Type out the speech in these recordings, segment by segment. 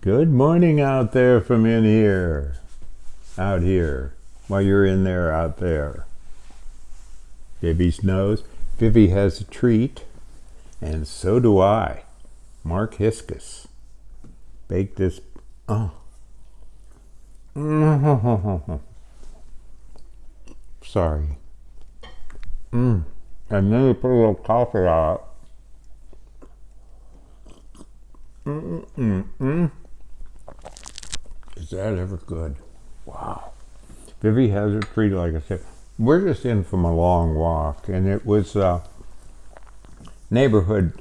Good morning out there from in here, out here, while you're in there, out there. Vivi's knows. Vivi has a treat, and so do I. Mark Hiskus. Bake this. Oh. Sorry. And then you put a little coffee out. Is that ever good? Wow. Vivi has a treat, like I said. We're just in from a long walk, and it was a neighborhood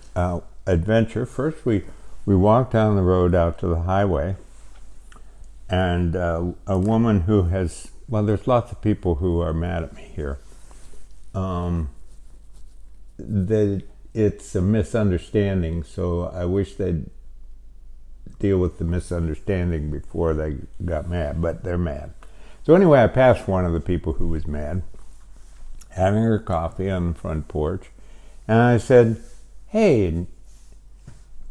adventure. First, we walked down the road out to the highway, and a woman who has, well, there's lots of people who are mad at me here. That it's a misunderstanding, so I wish they'd deal with the misunderstanding before they got mad, but they're mad. So anyway, I passed one of the people who was mad, having her coffee on the front porch, and I said, "Hey,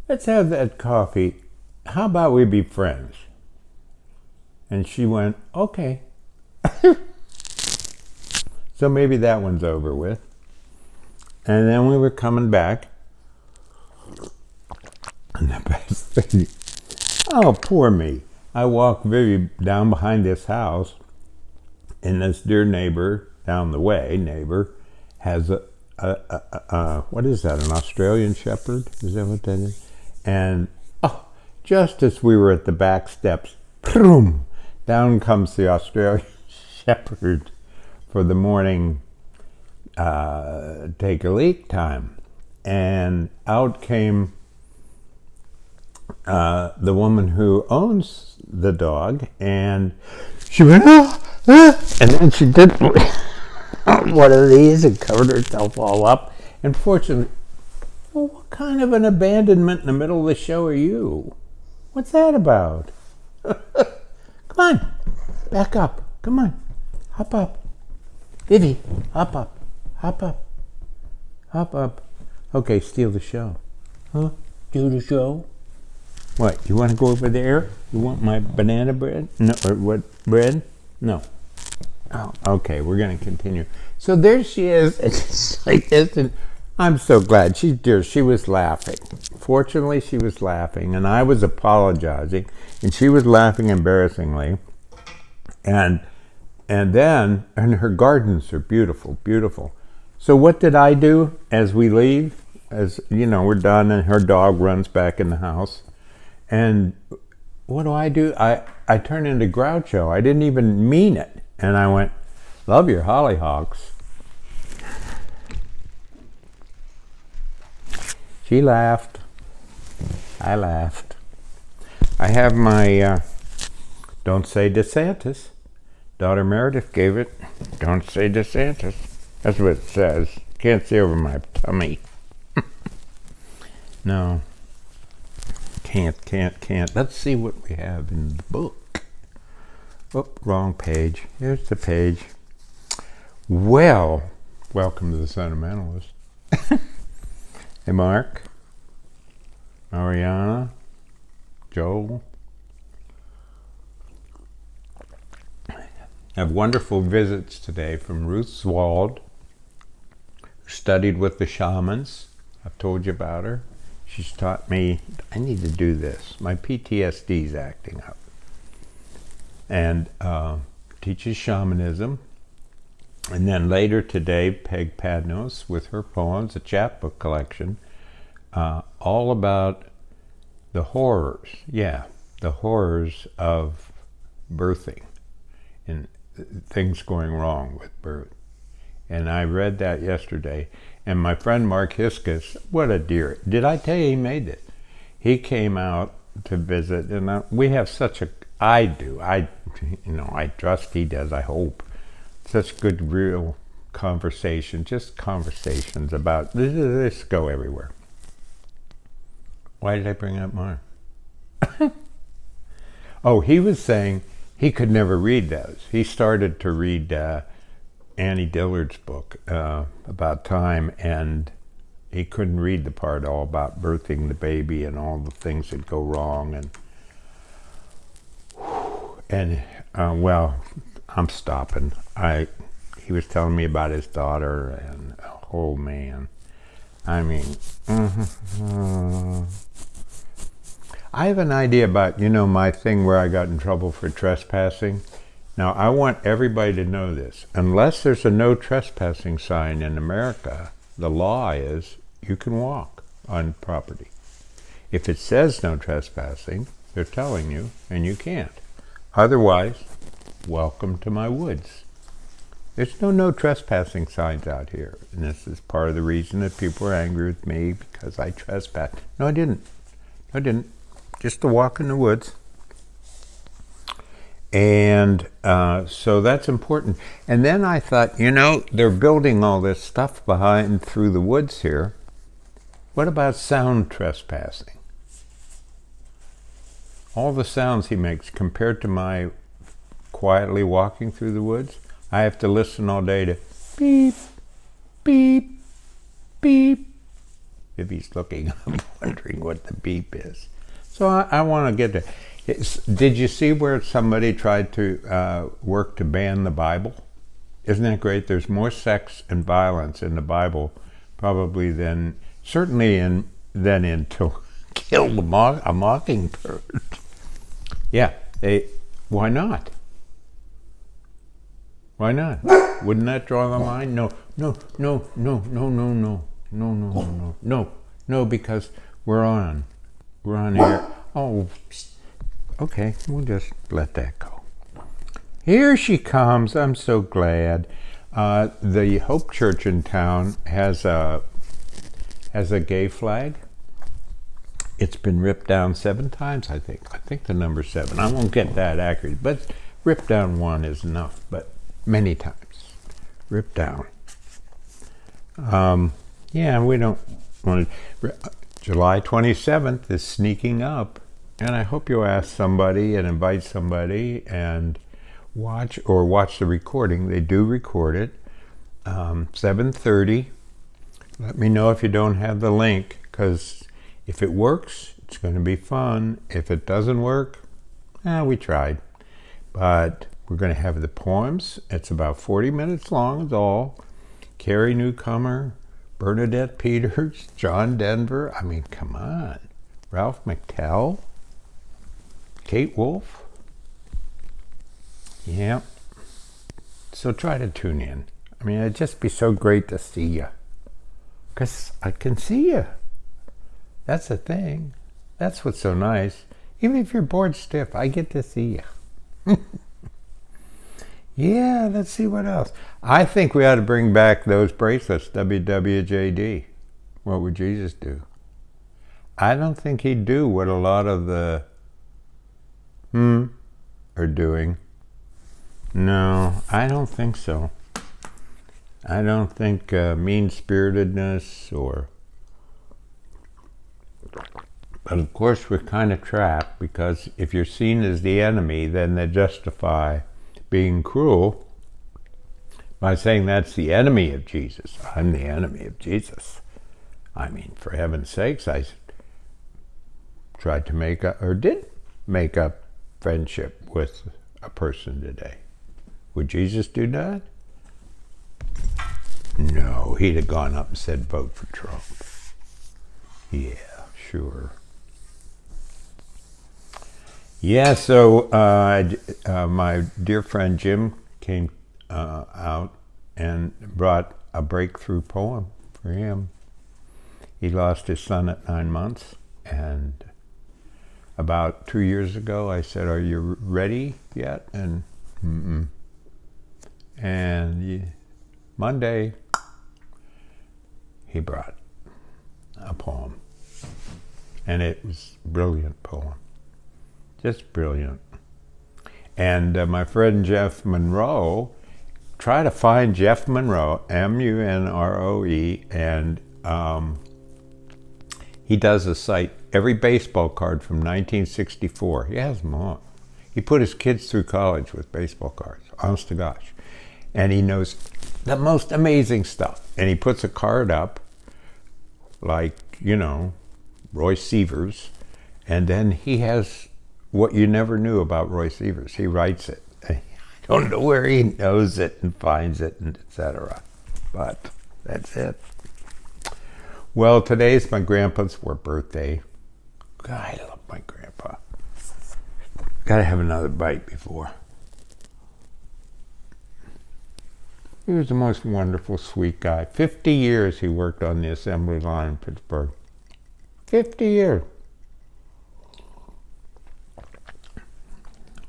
let's have that coffee. How about we be friends?" And she went, "Okay." So maybe that one's over with. And then we were coming back, and the best thing, oh, poor me. I walked Vivi down behind this house, and this dear neighbor down the way, has a what is that, an Australian Shepherd? Is that what that is? And just as we were at the back steps, boom, down comes the Australian Shepherd for the morning take a leak time. And out came the woman who owns the dog, and she went, and then she did one of these and covered herself all up. And fortunately, well, what kind of an abandonment in the middle of the show are you? What's that about? Come on, back up. Come on, hop up. Vivi, hop up, hop up, hop up. Okay, steal the show. Huh? Do the show? What, you want to go over there? You want my banana bread? No, or what, bread? No. Oh, okay, we're going to continue. So there she is, and it's like this, and I'm so glad. She's dear. She was laughing. Fortunately, she was laughing, and I was apologizing, and she was laughing embarrassingly. And her gardens are beautiful, beautiful. So what did I do as we leave? As you know, we're done, and her dog runs back in the house. And what do? I turn into Groucho. I didn't even mean it. And I went, "Love your hollyhocks." She laughed. I laughed. I have my Don't Say DeSantis. Daughter Meredith gave it. Don't say DeSantis. That's what it says. Can't see over my tummy. No. Can't. Let's see what we have in the book. Oh, wrong page. Here's the page. Well, welcome to the Sentimentalist. Hey, Mark, Ariana, Joel. I have wonderful visits today from Ruth Swald, who studied with the shamans. I've told you about her. She's taught me, I need to do this. My PTSD's acting up. And teaches shamanism. And then later today, Peg Padnos with her poems, a chapbook collection, all about the horrors, the horrors of birthing and things going wrong with birth. And I read that yesterday. And my friend Mark Hiskus, what a dear. Did I tell you he made it? He came out to visit, and we have such a, I trust he does, I hope. Such good, real conversation, just conversations about, this go everywhere. Why did I bring up Mark? Oh, he was saying he could never read those. He started to read Annie Dillard's book about time, and he couldn't read the part all about birthing the baby and all the things that go wrong. And And well, I'm stopping. He was telling me about his daughter, and oh man, I mean, I have an idea about, my thing where I got in trouble for trespassing. Now, I want everybody to know this. Unless there's a no trespassing sign in America, the law is you can walk on property. If it says no trespassing, they're telling you, and you can't. Otherwise, welcome to my woods. There's no trespassing signs out here. And this is part of the reason that people are angry with me, because I trespassed. No, I didn't. Just to walk in the woods. And so that's important. And then I thought, they're building all this stuff through the woods here. What about sound trespassing? All the sounds he makes compared to my quietly walking through the woods, I have to listen all day to beep, beep, beep. If he's looking, I'm wondering what the beep is. So I want to get to. Did you see where somebody tried to work to ban the Bible? Isn't that great? There's more sex and violence in the Bible probably than to kill a mockingbird. Yeah, why not? Why not? Wouldn't that draw the line? No, because we're on air. Oh, okay, we'll just let that go. Here she comes. I'm so glad. The Hope Church in town has a gay flag. It's been ripped down 7 times, I think. I think the number's 7. I won't get that accurate, but ripped down 1 is enough, but many times. Ripped down. Yeah, we don't want to. July 27th is sneaking up, and I hope you'll ask somebody and invite somebody and watch the recording. They do record it. 7:30. Let me know if you don't have the link, because if it works, it's going to be fun. If it doesn't work, we tried. But we're going to have the poems. It's about 40 minutes long, is all. Carrie Newcomer, Bernadette Peters, John Denver. I mean, come on. Ralph McTell, Kate Wolf. Yeah. So try to tune in. I mean, it'd just be so great to see you. Because I can see you. That's the thing. That's what's so nice. Even if you're bored stiff, I get to see you. Yeah, let's see what else. I think we ought to bring back those bracelets, WWJD. What would Jesus do? I don't think he'd do what a lot of the are doing. No, I don't think so. I don't think mean-spiritedness or... But of course we're kind of trapped, because if you're seen as the enemy, then they justify being cruel by saying that's the enemy of Jesus. I'm the enemy of Jesus. I mean, for heaven's sakes, I tried to did make up friendship with a person today. Would Jesus do that? No, he'd have gone up and said, vote for Trump. Yeah, sure. Yeah, so my dear friend Jim came out and brought a breakthrough poem for him. He lost his son at 9 months, and about 2 years ago I said, are you ready yet? And Monday he brought a poem, and it was a brilliant poem. Just brilliant. And my friend Jeff Monroe, try to find Jeff Monroe, Munroe, and he does a site, every baseball card from 1964. He has them all. He put his kids through college with baseball cards, honest to gosh. And he knows the most amazing stuff. And he puts a card up, like, Roy Sievers, and then he has what you never knew about Royce Evers. He writes it. I don't know where he knows it and finds it, and etc. But that's it. Well, today's my grandpa's 4th birthday. God, I love my grandpa. Gotta have another bite before. He was the most wonderful, sweet guy. 50 years he worked on the assembly line in Pittsburgh. 50 years.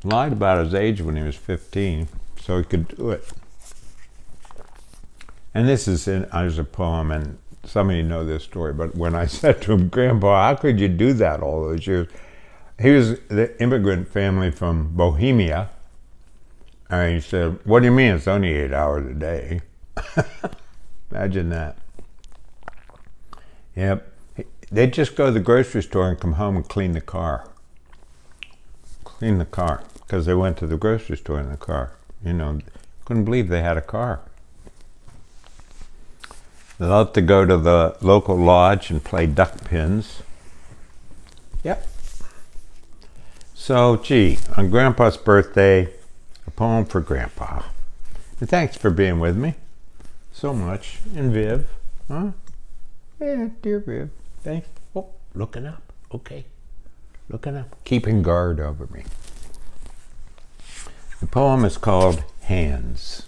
Lied about his age when he was 15, so he could do it. And this is as a poem, and some of you know this story, but when I said to him, Grandpa, how could you do that all those years? He was the immigrant family from Bohemia. And he said, what do you mean it's only 8 hours a day? Imagine that. Yep. They'd just go to the grocery store and come home and clean the car. Clean the car. Because they went to the grocery store in the car. You know, couldn't believe they had a car. They loved to go to the local lodge and play duck pins. Yep. So, gee, on Grandpa's birthday, a poem for Grandpa. And thanks for being with me so much. And Viv, huh? Yeah, dear Viv, thanks. Oh, looking up. Okay. Looking up. Keeping guard over me. The poem is called Hands.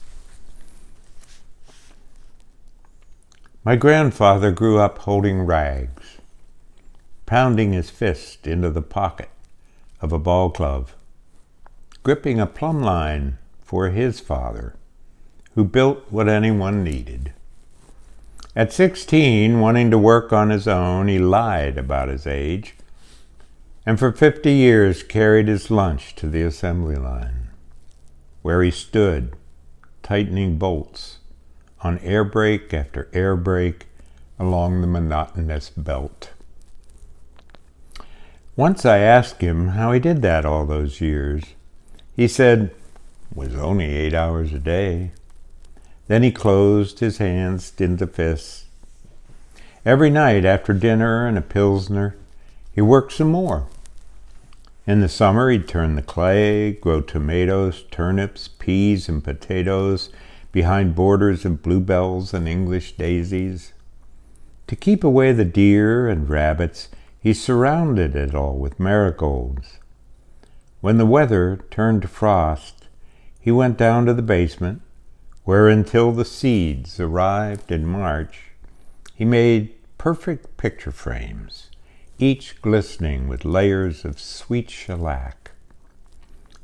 My grandfather grew up holding rags, pounding his fist into the pocket of a ball glove, gripping a plumb line for his father, who built what anyone needed. At 16, wanting to work on his own, he lied about his age, and for 50 years carried his lunch to the assembly line, where he stood, tightening bolts on air brake after air brake along the monotonous belt. Once I asked him how he did that all those years. He said, it was only 8 hours a day. Then he closed his hands into fists. Every night after dinner and a Pilsner, he worked some more. In the summer, he'd turn the clay, grow tomatoes, turnips, peas, and potatoes behind borders of bluebells and English daisies. To keep away the deer and rabbits, he surrounded it all with marigolds. When the weather turned to frost, he went down to the basement, where until the seeds arrived in March, he made perfect picture frames, each glistening with layers of sweet shellac.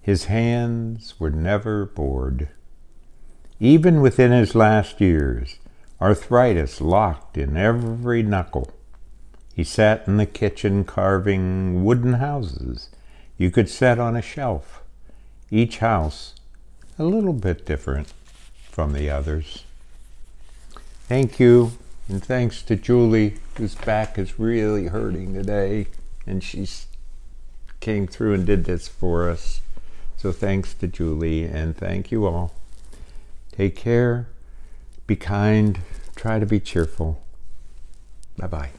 His hands were never bored. Even within his last years, arthritis locked in every knuckle. He sat in the kitchen carving wooden houses you could set on a shelf, each house a little bit different from the others. Thank you, and thanks to Julie, whose back is really hurting today, and she came through and did this for us. So thanks to Julie, and thank you all. Take care, be kind, try to be cheerful. Bye-bye.